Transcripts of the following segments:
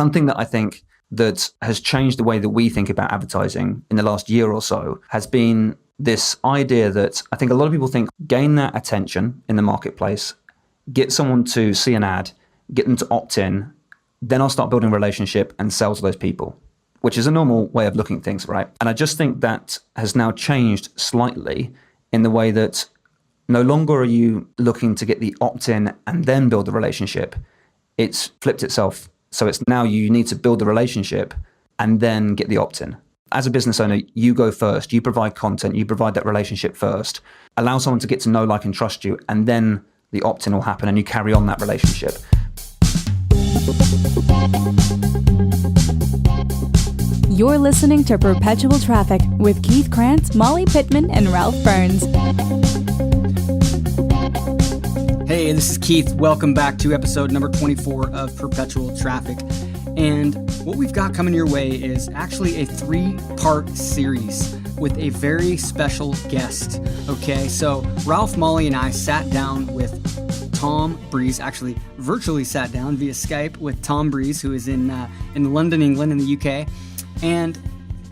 something that I think that has changed the way that we think about advertising in the last year or so has been this idea that I think a lot of people think gain that attention in the marketplace, get someone to see an ad, get them to opt in, then I'll start building a relationship and sell to those people, which is a normal way of looking at things, right? And I just think that has now changed slightly in the way that no longer are you looking to get the opt-in and then build the relationship. It's flipped itself. So it's now you need to build the relationship and then get the opt-in. As a business owner, you go first, you provide content, you provide that relationship first, allow someone to get to know, like, and trust you, and then the opt-in will happen and you carry on that relationship. You're listening to Perpetual Traffic with Keith Krantz, Molly Pittman, and Ralph Burns. Hey, this is Keith. Welcome back to episode number 24 of Perpetual Traffic. And what we've got coming your way is actually a 3-part series with a very special guest. Okay, so Ralph, Molly, and I sat down with Tom Breeze, actually virtually sat down via Skype with Tom Breeze, who is in London, England, in the UK. And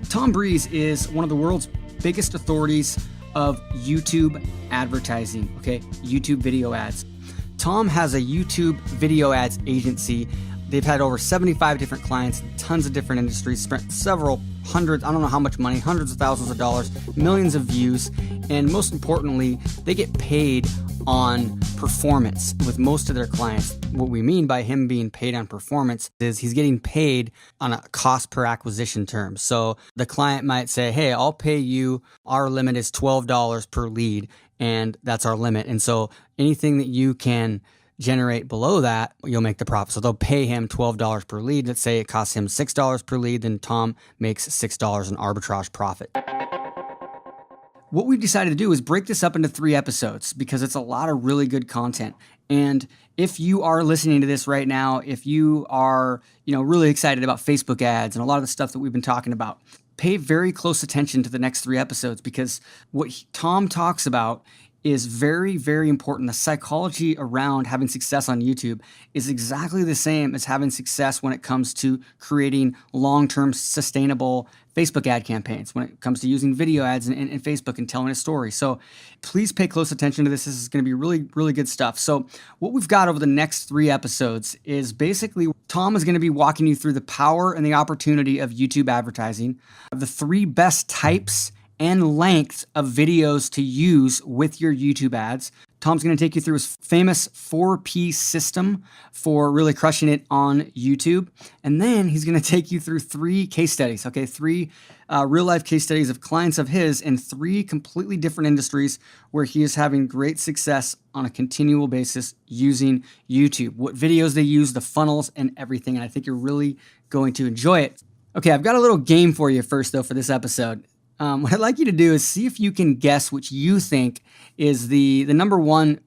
Tom Breeze is one of the world's biggest authorities of YouTube advertising, okay? YouTube video ads. Tom has a YouTube video ads agency. They've had over 75 different clients, tons of different industries, spent several hundreds, I don't know how much money, hundreds of thousands of dollars, millions of views, and most importantly, they get paid on performance with most of their clients. What we mean by him being paid on performance is he's getting paid on a cost per acquisition term. So the client might say, hey, I'll pay you, our limit is $12 per lead, and that's our limit. And so anything that you can generate below that, you'll make the profit. So they'll pay him $12 per lead. Let's say it costs him $6 per lead, then Tom makes $6 in arbitrage profit. What we've decided to do is break this up into 3 episodes because it's a lot of really good content. And if you are listening to this right now, if you are, really excited about Facebook ads and a lot of the stuff that we've been talking about, pay very close attention to the next 3 episodes because what Tom talks about is very, very important. The psychology around having success on YouTube is exactly the same as having success when it comes to creating long-term sustainable Facebook ad campaigns, when it comes to using video ads in Facebook and telling a story. So please pay close attention to this. This is going to be really, really good stuff. So what we've got over the next 3 episodes is basically Tom is going to be walking you through the power and the opportunity of YouTube advertising, the 3 best types and lengths of videos to use with your YouTube ads. Tom's going to take you through his famous 4P system for really crushing it on YouTube. And then he's going to take you through 3 case studies, okay? 3 real-life case studies of clients of his in 3 completely different industries where he is having great success on a continual basis using YouTube. What videos they use, the funnels, and everything. And I think you're really going to enjoy it. Okay, I've got a little game for you first, though, for this episode. What I'd like you to do is see if you can guess which you think is the number 1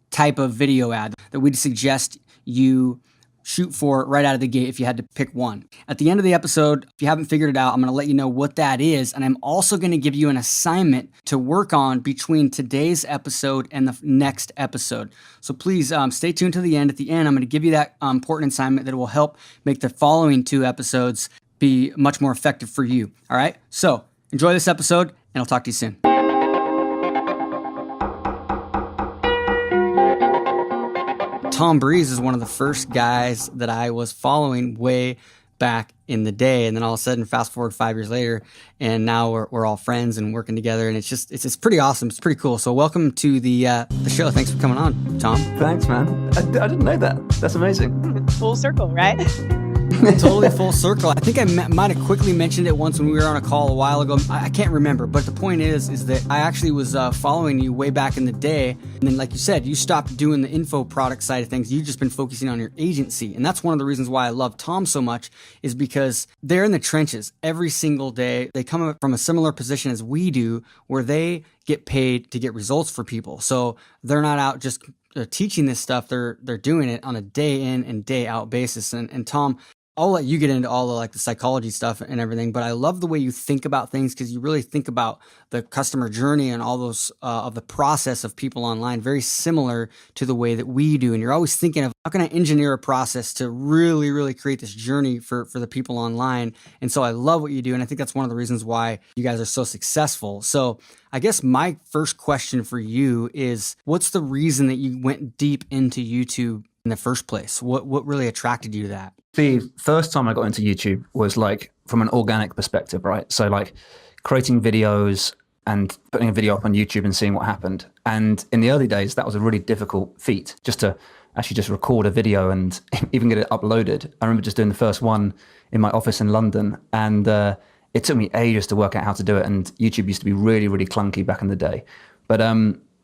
type of video ad that we'd suggest you shoot for right out of the gate if you had to pick one. At the end of the episode, if you haven't figured it out, I'm going to let you know what that is. And I'm also going to give you an assignment to work on between today's episode and the next episode. So please stay tuned to the end. At the end, I'm going to give you that important assignment that will help make the following 2 episodes be much more effective for you. All right? So enjoy this episode, and I'll talk to you soon. Tom Breeze is one of the first guys that I was following way back in the day, and then all of a sudden, fast forward 5 years later, and now we're all friends and working together, and it's pretty awesome. It's pretty cool. So welcome to the show. Thanks for coming on, Tom. Thanks, man. I didn't know that. That's amazing. Full circle, right? Totally full circle. I think I might have quickly mentioned it once when we were on a call a while ago. I can't remember, but the point is that I actually was following you way back in the day. And then, like you said, you stopped doing the info product side of things. You've just been focusing on your agency. And that's one of the reasons why I love Tom so much is because they're in the trenches every single day. They come from a similar position as we do where they get paid to get results for people. So they're not out just teaching this stuff. They're doing it on a day in and day out basis. And Tom, I'll let you get into all the like the psychology stuff and everything, but I love the way you think about things because you really think about the customer journey and all those of the process of people online, very similar to the way that we do. And you're always thinking of how can I engineer a process to really, really create this journey for the people online. And so I love what you do. And I think that's one of the reasons why you guys are so successful. So I guess my first question for you is, what's the reason that you went deep into YouTube in the first place? What really attracted you to that? The first time I got into YouTube was like from an organic perspective, right? So like creating videos and putting a video up on YouTube and seeing what happened. And in the early days, that was a really difficult feat, just to actually just record a video and even get it uploaded. I remember just doing the first one in my office in London, and it took me ages to work out how to do it. And YouTube used to be really, really clunky back in the day. But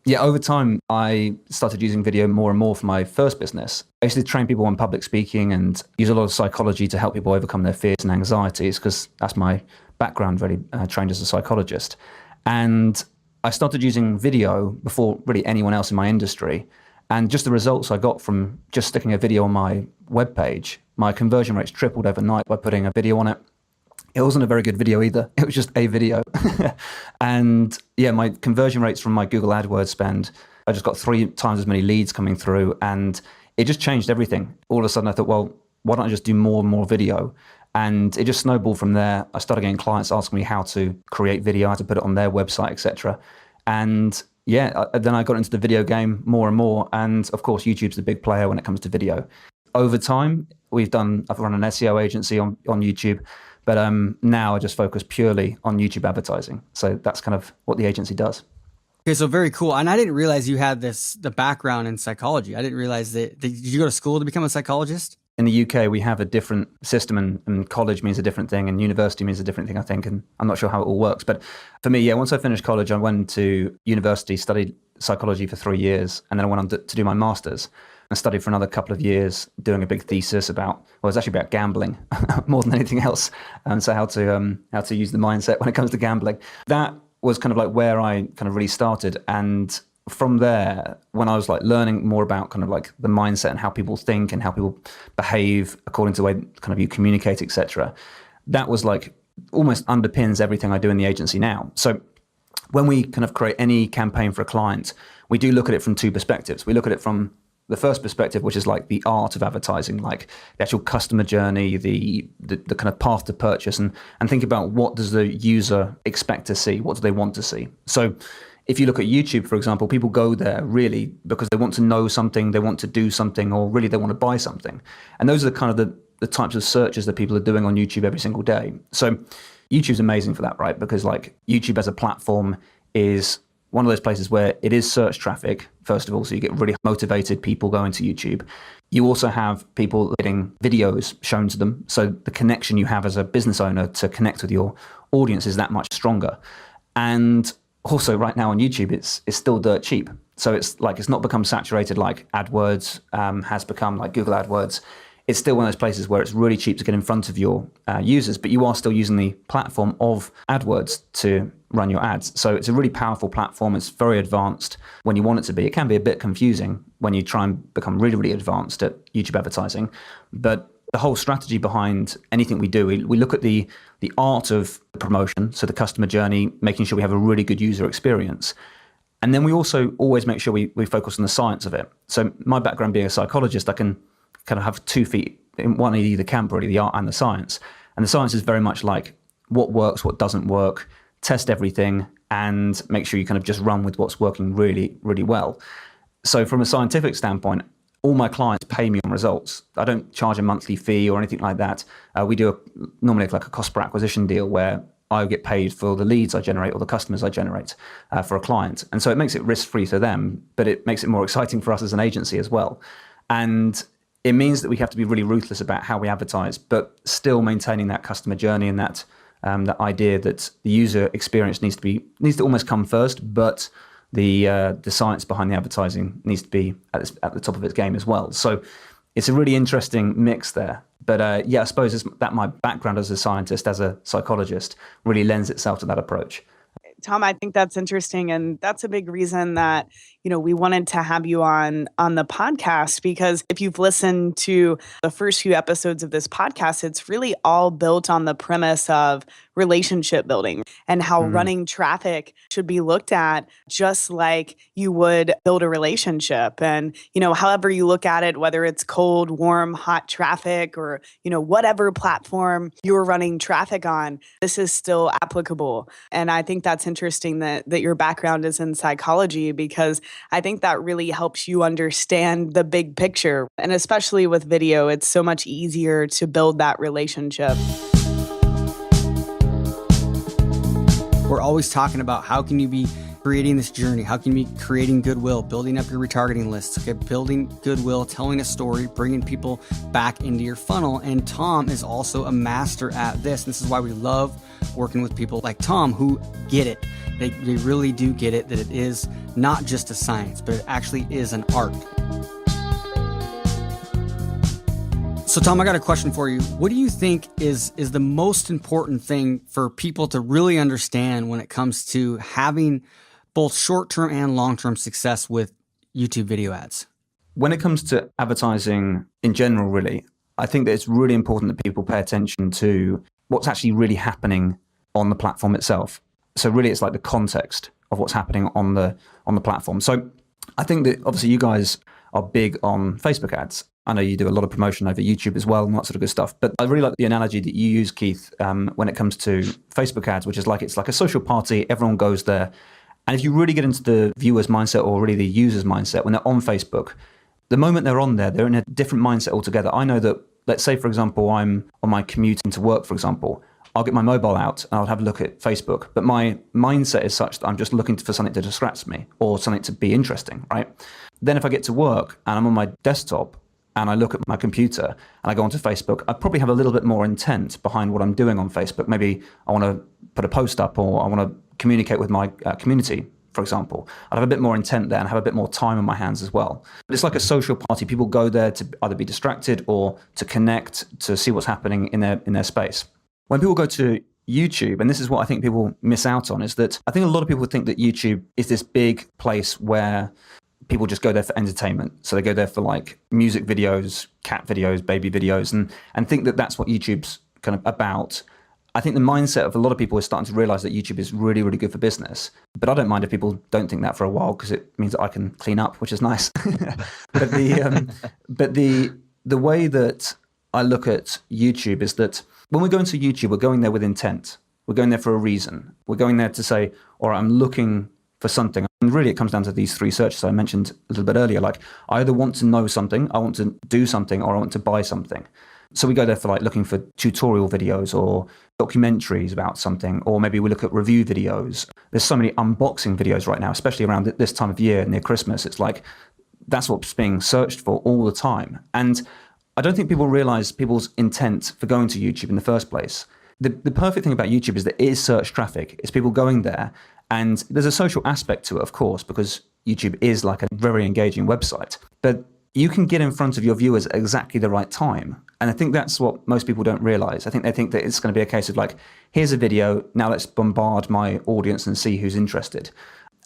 yeah, over time, I started using video more and more for my first business. I used to train people on public speaking and use a lot of psychology to help people overcome their fears and anxieties, because that's my background, really, trained as a psychologist. And I started using video before really anyone else in my industry. And just the results I got from just sticking a video on my webpage, my conversion rates tripled overnight by putting a video on it. It wasn't a very good video either. It was just a video. And yeah, my conversion rates from my Google AdWords spend, I just got 3 times as many leads coming through, and it just changed everything. All of a sudden I thought, well, why don't I just do more and more video? And it just snowballed from there. I started getting clients asking me how to create video, how to put it on their website, etc. And yeah, then I got into the video game more and more. And of course, YouTube's the big player when it comes to video. Over time, I've run an SEO agency on YouTube. But now I just focus purely on YouTube advertising. So that's kind of what the agency does. Okay, so very cool. And I didn't realize you had the background in psychology. I didn't realize that. Did you go to school to become a psychologist? In the UK, we have a different system, and college means a different thing, and university means a different thing, I think. And I'm not sure how it all works. But for me, yeah, once I finished college, I went to university, studied psychology for 3 years, and then I went on to do my master's. I studied for another couple of years doing a big thesis about, well, it was actually about gambling more than anything else. And so how to use the mindset when it comes to gambling. That was kind of like where I kind of really started. And from there, when I was like learning more about kind of like the mindset and how people think and how people behave according to the way kind of you communicate, etc., that was like almost underpins everything I do in the agency now. So when we kind of create any campaign for a client, we do look at it from 2 perspectives. We look at it from the first perspective, which is like the art of advertising, like the actual customer journey, the kind of path to purchase, and think about what does the user expect to see, what do they want to see. So if you look at YouTube, for example, people go there really because they want to know something, they want to do something, or really they want to buy something. And those are the kind of the types of searches that people are doing on YouTube every single day. So YouTube's amazing for that, right? Because like YouTube as a platform is one of those places where it is search traffic, first of all, so you get really motivated people going to YouTube. You also have people getting videos shown to them, so the connection you have as a business owner to connect with your audience is that much stronger. And also right now on YouTube, it's still dirt cheap. So it's not become saturated like AdWords has become, like Google AdWords. It's still one of those places where it's really cheap to get in front of your users, but you are still using the platform of AdWords to run your ads. So it's a really powerful platform. It's very advanced when you want it to be. It can be a bit confusing when you try and become really, really advanced at YouTube advertising. But the whole strategy behind anything we do, we look at the art of the promotion, so the customer journey, making sure we have a really good user experience. And then we also always make sure we focus on the science of it. So my background being a psychologist, I can kind of have 2 feet in one either camp, really, the art and the science. And the science is very much like what works, what doesn't work, test everything, and make sure you kind of just run with what's working really, really well. So from a scientific standpoint, all my clients pay me on results. I don't charge a monthly fee or anything like that. We do normally like a cost per acquisition deal where I get paid for the leads I generate or the customers I generate for a client. And so it makes it risk-free for them, but it makes it more exciting for us as an agency as well. And it means that we have to be really ruthless about how we advertise, but still maintaining that customer journey and that idea that the user experience needs to almost come first, but the science behind the advertising needs to be at the top of its game as well. So it's a really interesting mix there. But yeah, I suppose that my background as a scientist, as a psychologist, really lends itself to that approach. Tom, I think that's interesting. And that's a big reason that, we wanted to have you on the podcast because if you've listened to the first few episodes of this podcast, it's really all built on the premise of relationship building and how running traffic should be looked at just like you would build a relationship. And, however you look at it, whether it's cold, warm, hot traffic or, whatever platform you're running traffic on, this is still applicable. And I think that's interesting that your background is in psychology because I think that really helps you understand the big picture. And especially with video, it's so much easier to build that relationship. We're always talking about how can you be creating this journey? How can you be creating goodwill, building up your retargeting lists, building goodwill, telling a story, bringing people back into your funnel. And Tom is also a master at this. This is why we love working with people like Tom who get it. They really do get it, that it is not just a science, but it actually is an art. So Tom, I got a question for you. What do you think is the most important thing for people to really understand when it comes to having both short-term and long-term success with YouTube video ads? When it comes to advertising in general, really, I think that it's really important that people pay attention to what's actually really happening on the platform itself. So really it's like the context of what's happening on the platform. So I think that obviously you guys are big on Facebook ads. I know you do a lot of promotion over YouTube as well and that sort of good stuff. But I really like the analogy that you use, Keith, when it comes to Facebook ads, which is it's like a social party. Everyone goes there. And if you really get into the viewer's mindset or really the user's mindset, when they're on Facebook, the moment they're on there, they're in a different mindset altogether. I know that, let's say, for example, I'm on my commute into work, for example, I'll get my mobile out and I'll have a look at Facebook. But my mindset is such that I'm just looking for something to distract me or something to be interesting, right? Then if I get to work and I'm on my desktop and I look at my computer and I go onto Facebook, I probably have a little bit more intent behind what I'm doing on Facebook. Maybe I want to put a post up or I want to communicate with my community, for example. I'll have a bit more intent there and have a bit more time on my hands as well. But it's like a social party. People go there to either be distracted or to connect, to see what's happening in their space. When people go to YouTube, and this is what I think people miss out on, is that I think a lot of people think that YouTube is this big place where people just go there for entertainment. So they go there for like music videos, cat videos, baby videos, and think that that's what YouTube's kind of about. I think the mindset of a lot of people is starting to realize that YouTube is really, really good for business. But I don't mind if people don't think that for a while because it means that I can clean up, which is nice. But the way that I look at YouTube is that when we go into YouTube, we're going there with intent. We're going there for a reason. We're going there to say, all right, I'm looking for something. And really, it comes down to these three searches I mentioned a little bit earlier. Like, I either want to know something, I want to do something, or I want to buy something. So we go there for like looking for tutorial videos or documentaries about something, or maybe we look at review videos. There's so many unboxing videos right now, especially around this time of year near Christmas. It's like, that's what's being searched for all the time. And I don't think people realize people's intent for going to YouTube in the first place. The perfect thing about YouTube is that it is search traffic. It's people going there. And there's a social aspect to it, of course, because YouTube is like a very engaging website. But you can get in front of your viewers at exactly the right time. And I think that's what most people don't realize. I think they think that it's going to be a case of like, here's a video, now let's bombard my audience and see who's interested.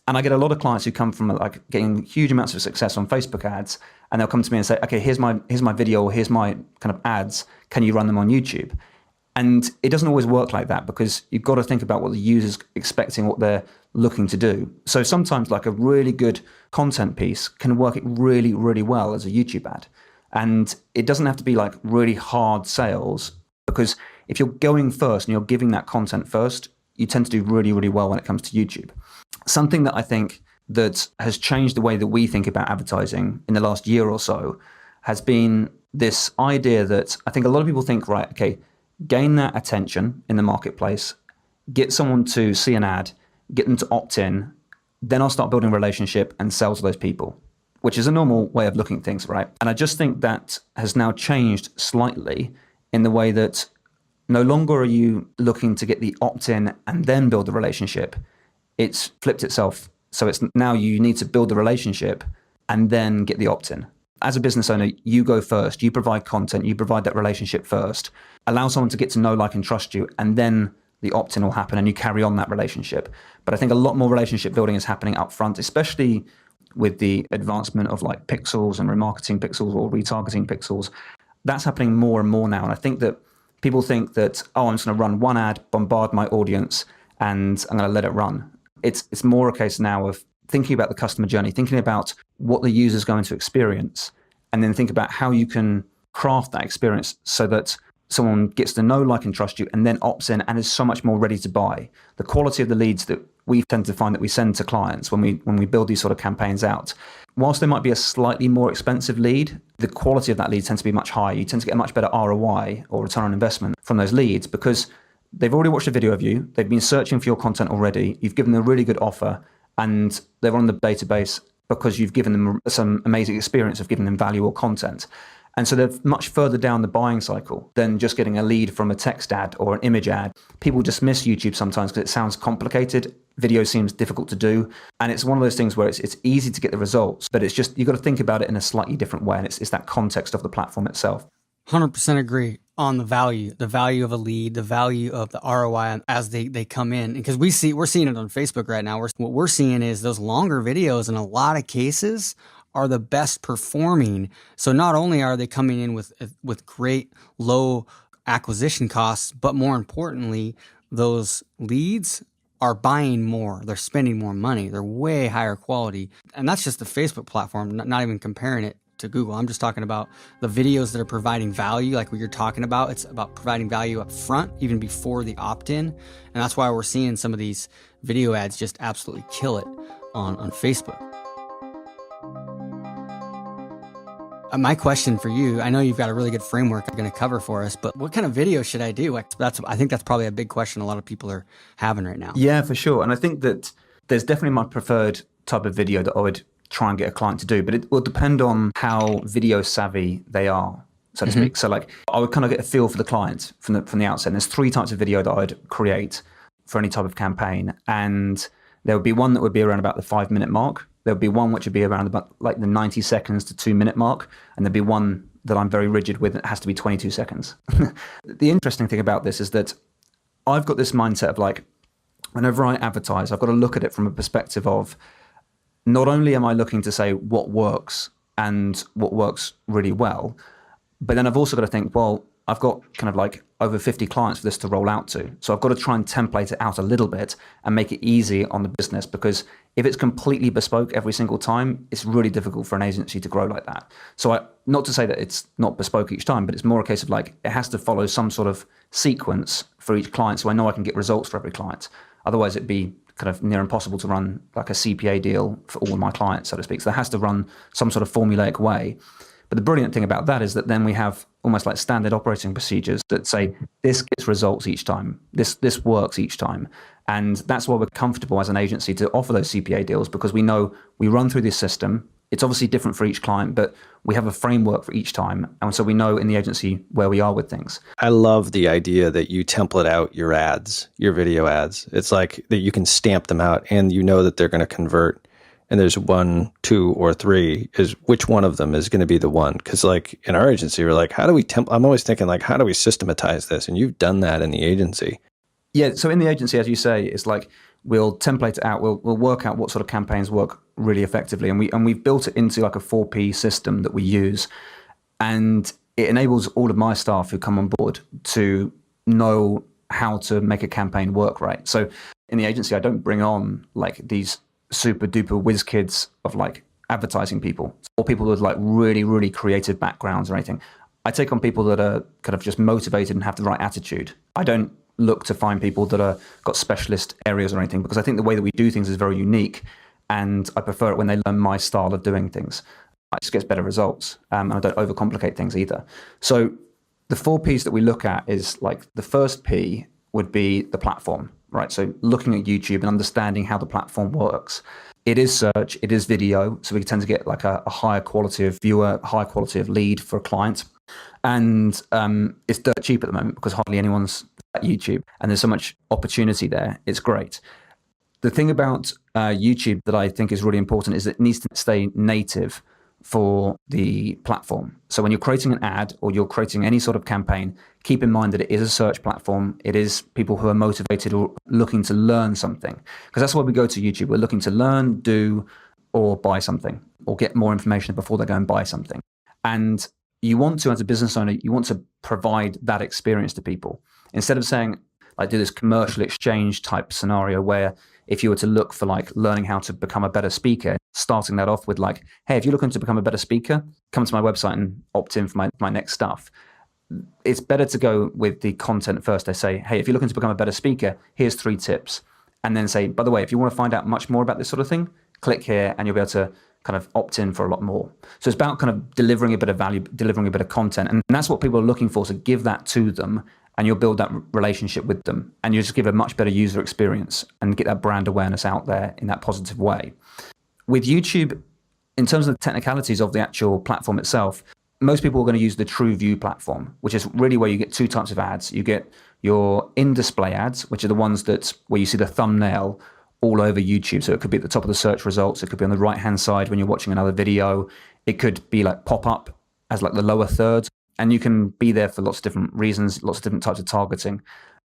And I get a lot of clients who come from like getting huge amounts of success on Facebook ads, and they'll come to me and say, okay, here's my video, or here's my kind of ads. Can you run them on YouTube? And it doesn't always work like that because you've got to think about what the user's expecting, what they're looking to do. So sometimes like a really good content piece can work really, really well as a YouTube ad. And it doesn't have to be like really hard sales, because if you're going first and you're giving that content first, you tend to do really, really well when it comes to YouTube. Something that I think that has changed the way that we think about advertising in the last year or so has been this idea that I think a lot of people think, right, okay, gain that attention in the marketplace, get someone to see an ad, get them to opt in, then I'll start building a relationship and sell to those people, which is a normal way of looking at things, right? And I just think that has now changed slightly in the way that no longer are you looking to get the opt-in and then build the relationship. It's flipped itself. So it's now you need to build the relationship and then get the opt-in. As a business owner, you go first, you provide content, you provide that relationship first, allow someone to get to know, like, and trust you, and then the opt-in will happen and you carry on that relationship. But I think a lot more relationship building is happening up front, especially with the advancement of like pixels and remarketing pixels or retargeting pixels. That's happening more and more now. And I think that people think that, I'm just going to run one ad, bombard my audience, and I'm going to let it run. It's more a case now of thinking about the customer journey, thinking about what the user is going to experience, and then think about how you can craft that experience so that someone gets to know, like, and trust you, and then opts in and is so much more ready to buy. The quality of the leads that we tend to find that we send to clients when we build these sort of campaigns out, whilst there might be a slightly more expensive lead, the quality of that lead tends to be much higher. You tend to get a much better ROI or return on investment from those leads because they've already watched a video of you, they've been searching for your content already, you've given them a really good offer, and they're on the database because you've given them some amazing experience of giving them value or content. And so they're much further down the buying cycle than just getting a lead from a text ad or an image ad. People dismiss YouTube sometimes because it sounds complicated. Video seems difficult to do. And it's one of those things where it's easy to get the results, but it's just, you've got to think about it in a slightly different way. And it's that context of the platform itself. 100% agree on the value of a lead, the value of the ROI as they come in. Because we're seeing it on Facebook right now. What we're seeing is those longer videos in a lot of cases are the best performing. So not only are they coming in with great low acquisition costs, but more importantly, those leads are buying more. They're spending more money. They're way higher quality. And that's just the Facebook platform, not even comparing it to Google. I'm just talking about the videos that are providing value, like what you're talking about. It's about providing value up front, even before the opt-in. And that's why we're seeing some of these video ads just absolutely kill it on Facebook. My question for you, I know you've got a really good framework you're going to cover for us, but what kind of video should I do? I think that's probably a big question a lot of people are having right now. Yeah, for sure. And I think that there's definitely my preferred type of video that I would try and get a client to do, but it will depend on how video savvy they are, so to speak. So like I would kind of get a feel for the client from the outset. And there's 3 types of video that I'd create for any type of campaign. And there would be one that would be around about the 5-minute mark. There would be one which would be around about like the 90 seconds to 2-minute mark. And there'd be one that I'm very rigid with. It has to be 22 seconds. The interesting thing about this is that I've got this mindset of like, whenever I advertise, I've got to look at it from a perspective of, not only am I looking to say what works and what works really well, but then I've also got to think, well, I've got kind of like over 50 clients for this to roll out to. So I've got to try and template it out a little bit and make it easy on the business, because if it's completely bespoke every single time, it's really difficult for an agency to grow like that. So not to say that it's not bespoke each time, but it's more a case of like, it has to follow some sort of sequence for each client so I know I can get results for every client. Otherwise it'd be kind of near impossible to run like a CPA deal for all of my clients, so to speak. So there has to run some sort of formulaic way. But the brilliant thing about that is that then we have almost like standard operating procedures that say this gets results each time, this works each time. And that's why we're comfortable as an agency to offer those CPA deals, because we know we run through this system. It's obviously different for each client, but we have a framework for each time. And so we know in the agency where we are with things. I love the idea that you template out your ads, your video ads. It's like that you can stamp them out and you know that they're going to convert. And there's 1, 2, or 3 is which one of them is going to be the one. Because like in our agency, we're like, how do we I'm always thinking like, how do we systematize this? And you've done that in the agency. Yeah. So in the agency, as you say, it's like we'll template it out. We'll work out what sort of campaigns work really effectively. And we've built it into like a 4P system that we use. And it enables all of my staff who come on board to know how to make a campaign work right. So in the agency, I don't bring on like these super duper whiz kids of like advertising people or people with like really, really creative backgrounds or anything. I take on people that are kind of just motivated and have the right attitude. I don't look to find people that are got specialist areas or anything, because I think the way that we do things is very unique, and I prefer it when they learn my style of doing things. It just gets better results, and I don't overcomplicate things either. So the 4 Ps that we look at is like the first P would be the platform, right? So looking at YouTube and understanding how the platform works. It is search, it is video, so we tend to get like a higher quality of viewer, higher quality of lead for a client. And it's dirt cheap at the moment because hardly anyone's at YouTube, and there's so much opportunity there. It's great. The thing about YouTube that I think is really important is it needs to stay native for the platform. So when you're creating an ad or you're creating any sort of campaign, keep in mind that it is a search platform. It is people who are motivated or looking to learn something, because that's why we go to YouTube. We're looking to learn, do, or buy something or get more information before they go and buy something. And you want to, as a business owner, you want to provide that experience to people. Instead of saying, like, do this commercial exchange type scenario where if you were to look for like learning how to become a better speaker, starting that off with like, hey, if you're looking to become a better speaker, come to my website and opt in for my next stuff. It's better to go with the content first. They say, hey, if you're looking to become a better speaker, here's 3 tips. And then say, by the way, if you want to find out much more about this sort of thing, click here and you'll be able to kind of opt in for a lot more. So it's about kind of delivering a bit of value, delivering a bit of content. And that's what people are looking for. So give that to them and you'll build that relationship with them. And you just give a much better user experience and get that brand awareness out there in that positive way. With YouTube, in terms of the technicalities of the actual platform itself, most people are going to use the True View platform, which is really where you get 2 types of ads. You get your in-display ads, which are the ones that where you see the thumbnail all over YouTube. So it could be at the top of the search results. It could be on the right-hand side when you're watching another video. It could be like pop up as like the lower third. And you can be there for lots of different reasons, lots of different types of targeting.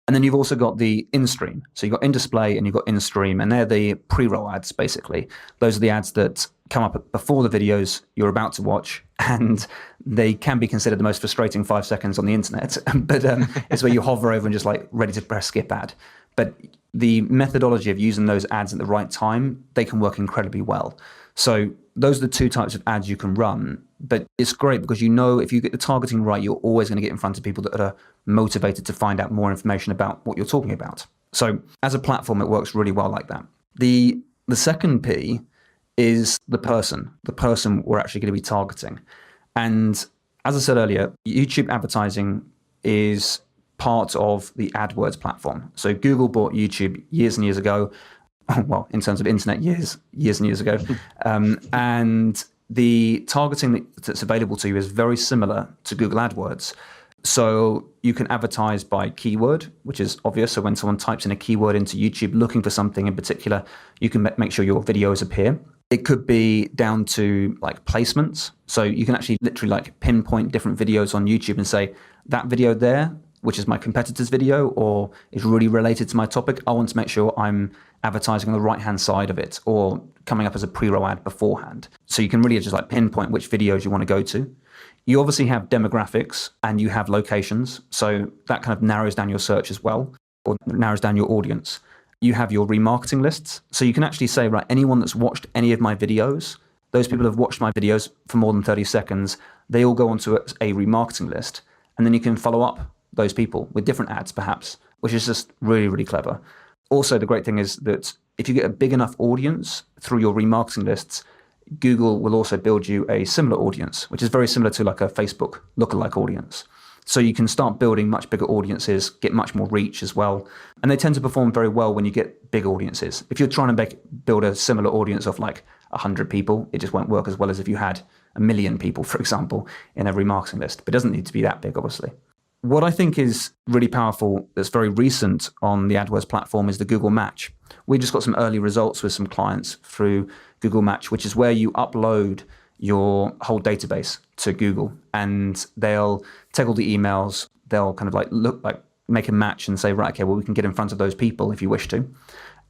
And then you've also got the in-stream. So you've got in-display and you've got in-stream, and they're the pre-roll ads, basically. Those are the ads that come up before the videos you're about to watch, and they can be considered the most frustrating 5 seconds on the internet. But it's where you hover over and just like ready to press skip ad. But the methodology of using those ads at the right time, they can work incredibly well. So those are the 2 types of ads you can run. But it's great because you know if you get the targeting right, you're always going to get in front of people that are motivated to find out more information about what you're talking about. So as a platform, it works really well like that. The second P is the person we're actually going to be targeting. And as I said earlier, YouTube advertising is part of the AdWords platform. So Google bought YouTube years and years ago. Well, in terms of internet, years and years ago. And the targeting that's available to you is very similar to Google AdWords. So you can advertise by keyword, which is obvious. So when someone types in a keyword into YouTube looking for something in particular, you can make sure your videos appear. It could be down to like placements. So you can actually literally like pinpoint different videos on YouTube and say, that video there, which is my competitor's video or is really related to my topic, I want to make sure I'm advertising on the right-hand side of it or coming up as a pre-roll ad beforehand. So you can really just like pinpoint which videos you want to go to. You obviously have demographics and you have locations. So that kind of narrows down your search as well, or narrows down your audience. You have your remarketing lists. So you can actually say, right, anyone that's watched any of my videos, those people have watched my videos for more than 30 seconds, they all go onto a remarketing list. And then you can follow up those people with different ads perhaps, which is just really, really clever. Also, the great thing is that if you get a big enough audience through your remarketing lists, Google will also build you a similar audience, which is very similar to like a Facebook lookalike audience. So you can start building much bigger audiences, get much more reach as well. And they tend to perform very well when you get big audiences. If you're trying to build a similar audience of like 100 people, it just won't work as well as if you had 1 million people, for example, in a remarketing list. But it doesn't need to be that big, obviously. What I think is really powerful that's very recent on the AdWords platform is the Google Match. We just got some early results with some clients through Google Match, which is where you upload your whole database to Google and they'll take all the emails, they'll kind of like make a match and say, right, okay, well, we can get in front of those people if you wish to.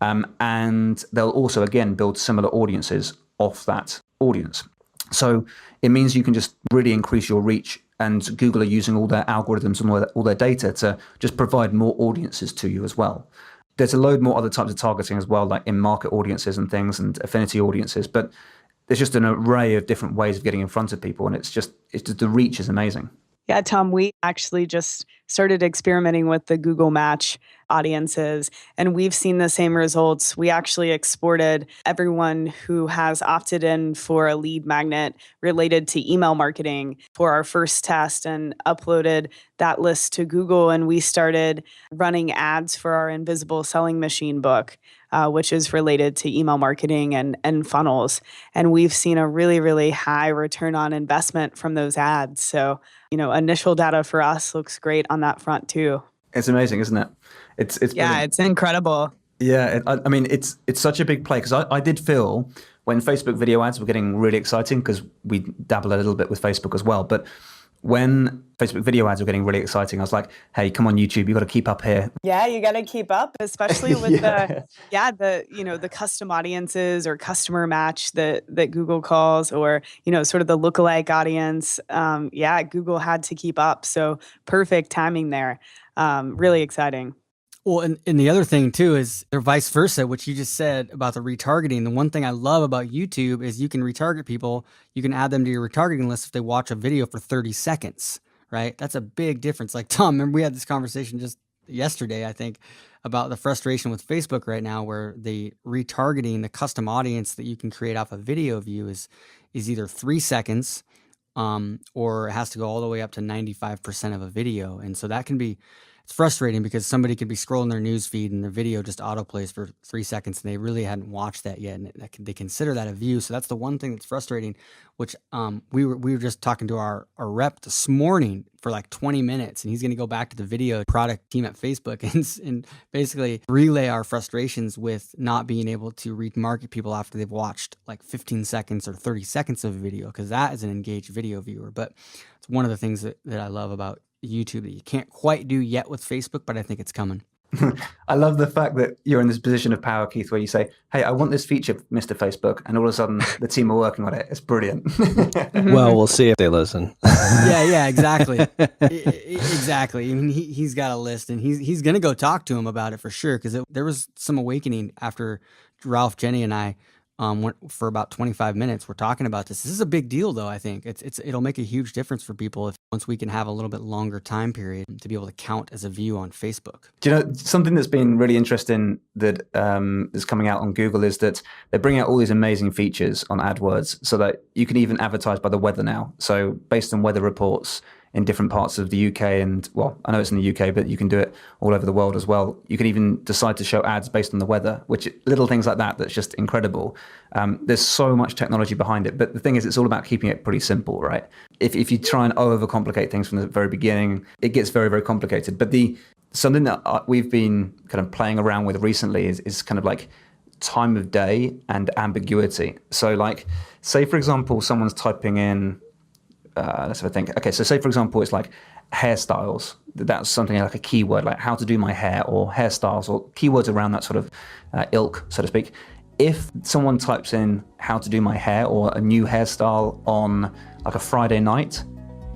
And they'll also, again, build similar audiences off that audience. So it means you can just really increase your reach, and Google are using all their algorithms and all their data to just provide more audiences to you as well. There's a load more other types of targeting as well, like in-market audiences and things and affinity audiences, but there's just an array of different ways of getting in front of people, and it's just the reach is amazing. Yeah, Tom, we actually just started experimenting with the Google Match audiences, and we've seen the same results. We actually exported everyone who has opted in for a lead magnet related to email marketing for our first test and uploaded that list to Google, and we started running ads for our Invisible Selling Machine book, which is related to email marketing and funnels. And we've seen a really, really high return on investment from those ads. So, initial data for us looks great on that front too. It's amazing, isn't it? It's it's incredible. Yeah, I mean, it's such a big play because I did feel when Facebook video ads were getting really exciting because we dabble a little bit with Facebook as well. But when Facebook video ads were getting really exciting, I was like, hey, come on, YouTube, you got to keep up here. Yeah, you got to keep up, especially with the custom audiences or customer match that Google calls, or, sort of the lookalike audience. Google had to keep up. So perfect timing there. Really exciting. Well, and the other thing too is they're vice versa, which you just said about the retargeting. The one thing I love about YouTube is you can retarget people. You can add them to your retargeting list if they watch a video for 30 seconds, right? That's a big difference. Like, Tom, remember we had this conversation just yesterday, I think, about the frustration with Facebook right now, where the retargeting, the custom audience that you can create off a video view is either 3 seconds or it has to go all the way up to 95% of a video. And so that can be, it's frustrating because somebody could be scrolling their news feed and their video just autoplays for 3 seconds and they really hadn't watched that yet, and they consider that a view. So that's the one thing that's frustrating, which we were just talking to our rep this morning for like 20 minutes, and he's going to go back to the video product team at Facebook and basically relay our frustrations with not being able to remarket people after they've watched like 15 seconds or 30 seconds of a video, because that is an engaged video viewer. But it's one of the things that I love about YouTube that you can't quite do yet with Facebook, but I think it's coming. I love the fact that you're in this position of power, Keith, where you say, hey, I want this feature, Mr. Facebook, and all of a sudden the team are working on it. It's brilliant. Well, we'll see if they listen. Yeah, exactly. Exactly. I mean, he's got a list, and he's going to go talk to him about it for sure, because there was some awakening after Ralph, Jenny, and I went for about 25 minutes. We're talking about this. This is a big deal, though. I think it'll make a huge difference for people once we can have a little bit longer time period to be able to count as a view on Facebook. Do you know something that's been really interesting that is coming out on Google is that they're bringing out all these amazing features on AdWords so that you can even advertise by the weather now. So based on weather reports in different parts of the UK, and well, I know it's in the UK, but you can do it all over the world as well. You can even decide to show ads based on the weather, which little things like that's just incredible. There's so much technology behind it, but the thing is, it's all about keeping it pretty simple, right? If you try and overcomplicate things from the very beginning, it gets very, very complicated. But something that we've been kind of playing around with recently is kind of like time of day and ambiguity. So like, say for example, someone's typing in, let's have a think. Okay, so say for example, it's like hairstyles. That's something like a keyword, like how to do my hair or hairstyles, or keywords around that sort of ilk, so to speak. If someone types in how to do my hair or a new hairstyle on like a Friday night,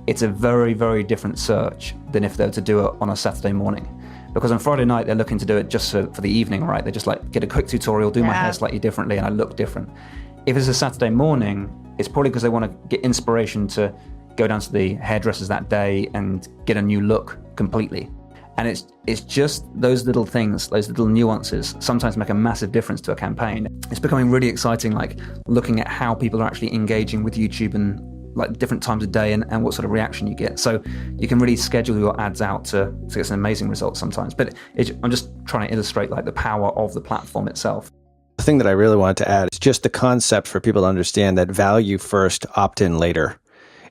it's a very, very different search than if they were to do it on a Saturday morning. Because on Friday night, they're looking to do it just for the evening, right? They just like get a quick tutorial, do my hair slightly differently, and I look different. If it's a Saturday morning, it's probably because they want to get inspiration to go down to the hairdressers that day and get a new look completely. And it's just those little things, those little nuances sometimes make a massive difference to a campaign. It's becoming really exciting, like looking at how people are actually engaging with YouTube and like different times of day and what sort of reaction you get. So you can really schedule your ads out to get some amazing results sometimes. But I'm just trying to illustrate like the power of the platform itself. The thing that I really wanted to add is just the concept for people to understand that value first, opt-in later.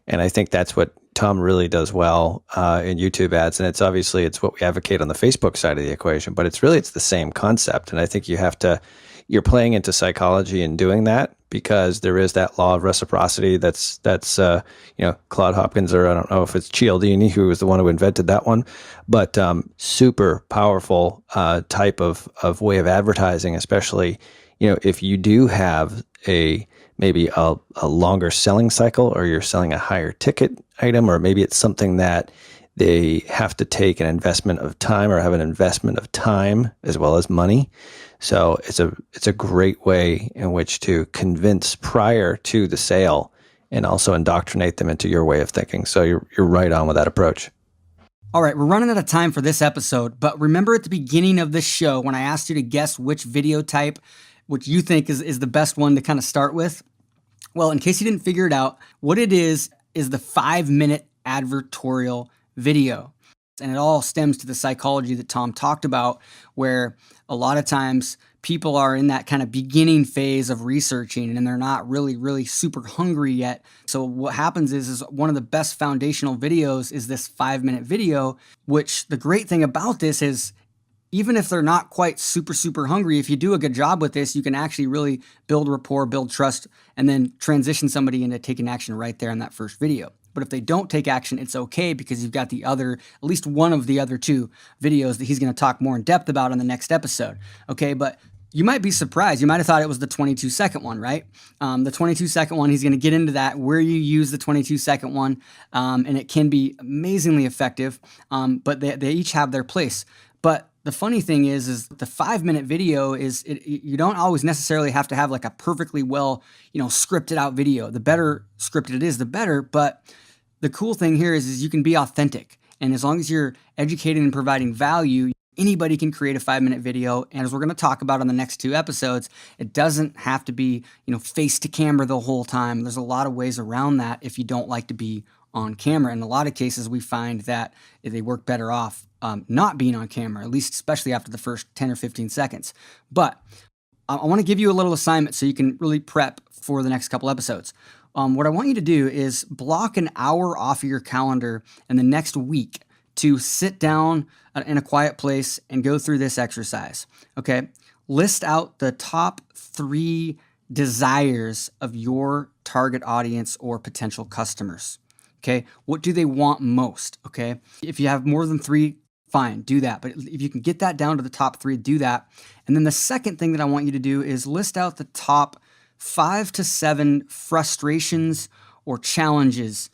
And I think that's what Tom really does well in YouTube ads. And it's what we advocate on the Facebook side of the equation, but it's the same concept. And I think you're playing into psychology in doing that, because there is that law of reciprocity that's Claude Hopkins, or I don't know if it's Cialdini who was the one who invented that one, but super powerful type of way of advertising, especially, if you do have maybe a longer selling cycle, or you're selling a higher ticket item, or maybe it's something that they have to take an investment of time, or have an investment of time as well as money. So it's a great way in which to convince prior to the sale and also indoctrinate them into your way of thinking. So you're right on with that approach. All right, we're running out of time for this episode, but remember at the beginning of this show when I asked you to guess which video type which you think is the best one to kind of start with? Well, in case you didn't figure it out, what it is the 5-minute advertorial video. And it all stems to the psychology that Tom talked about, where a lot of times people are in that kind of beginning phase of researching and they're not really, really super hungry yet. So what happens is one of the best foundational videos is this 5-minute video, which the great thing about this is even if they're not quite super, super hungry, if you do a good job with this, you can actually really build rapport, build trust, and then transition somebody into taking action right there in that first video. But if they don't take action, it's okay because you've got at least one of the other 2 videos that he's going to talk more in depth about on the next episode. Okay, but you might be surprised. You might have thought it was the 22-second one, right? The 22-second one, he's going to get into that, where you use the 22-second one, and it can be amazingly effective, but they each have their place. But the funny thing is the 5-minute video you don't always necessarily have to have like a perfectly well, scripted out video. The better scripted it is, the better. But the cool thing here is you can be authentic. And as long as you're educating and providing value, anybody can create a 5-minute video. And as we're going to talk about on the next 2 episodes, it doesn't have to be, face to camera the whole time. There's a lot of ways around that if you don't like to be on camera. In a lot of cases, we find that they work better off not being on camera, at least especially after the first 10 or 15 seconds. But I want to give you a little assignment so you can really prep for the next couple episodes. What I want you to do is block an hour off of your calendar in the next week to sit down in a quiet place and go through this exercise. Okay? List out the top 3 desires of your target audience or potential customers. Okay? What do they want most? Okay? If you have more than 3, fine, do that. But if you can get that down to the top 3, do that. And then the second thing that I want you to do is list out the top 5 to 7 frustrations or challenges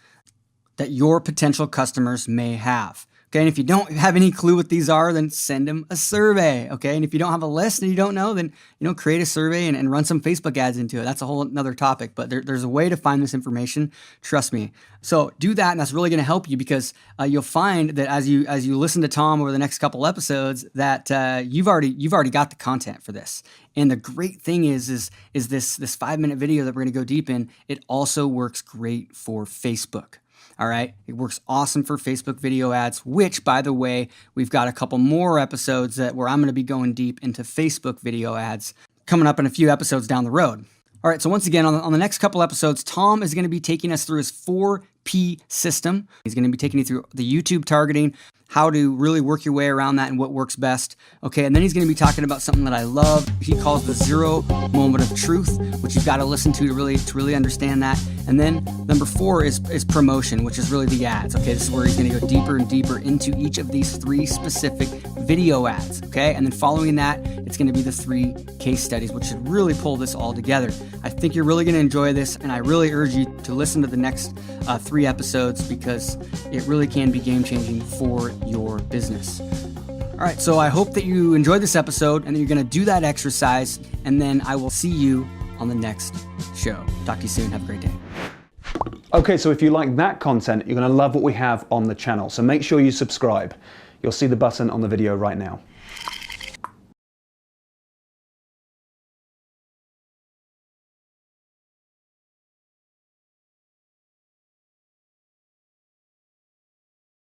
that your potential customers may have. Okay, and if you don't have any clue what these are, then send them a survey. Okay, and if you don't have a list and you don't know, then create a survey and run some Facebook ads into it. That's a whole another topic, but there's a way to find this information. Trust me. So do that, and that's really going to help you because you'll find that as you listen to Tom over the next couple episodes, that you've already got the content for this. And the great thing is this 5-minute video that we're going to go deep in. It also works great for Facebook. All right. It works awesome for Facebook video ads, which, by the way, we've got a couple more episodes where I'm going to be going deep into Facebook video ads coming up in a few episodes down the road. All right. So once again, on the next couple episodes, Tom is going to be taking us through his 4P system. He's going to be taking you through the YouTube targeting, how to really work your way around that and what works best. Okay, and then he's going to be talking about something that I love. He calls the 0 moment of truth, which you've got to listen to really understand that. And then number 4 is promotion, which is really the ads. Okay, this is where he's going to go deeper and deeper into each of these 3 specific video ads. Okay, and then following that, it's going to be the 3 case studies, which should really pull this all together. I think you're really going to enjoy this, and I really urge you to listen to the next 3 episodes because it really can be game-changing for your business. All right, so I hope that you enjoyed this episode and that you're going to do that exercise, and then I will see you on the next show. Talk to you soon. Have a great day. Okay, so if you like that content, you're going to love what we have on the channel. So make sure you subscribe. You'll see the button on the video right now.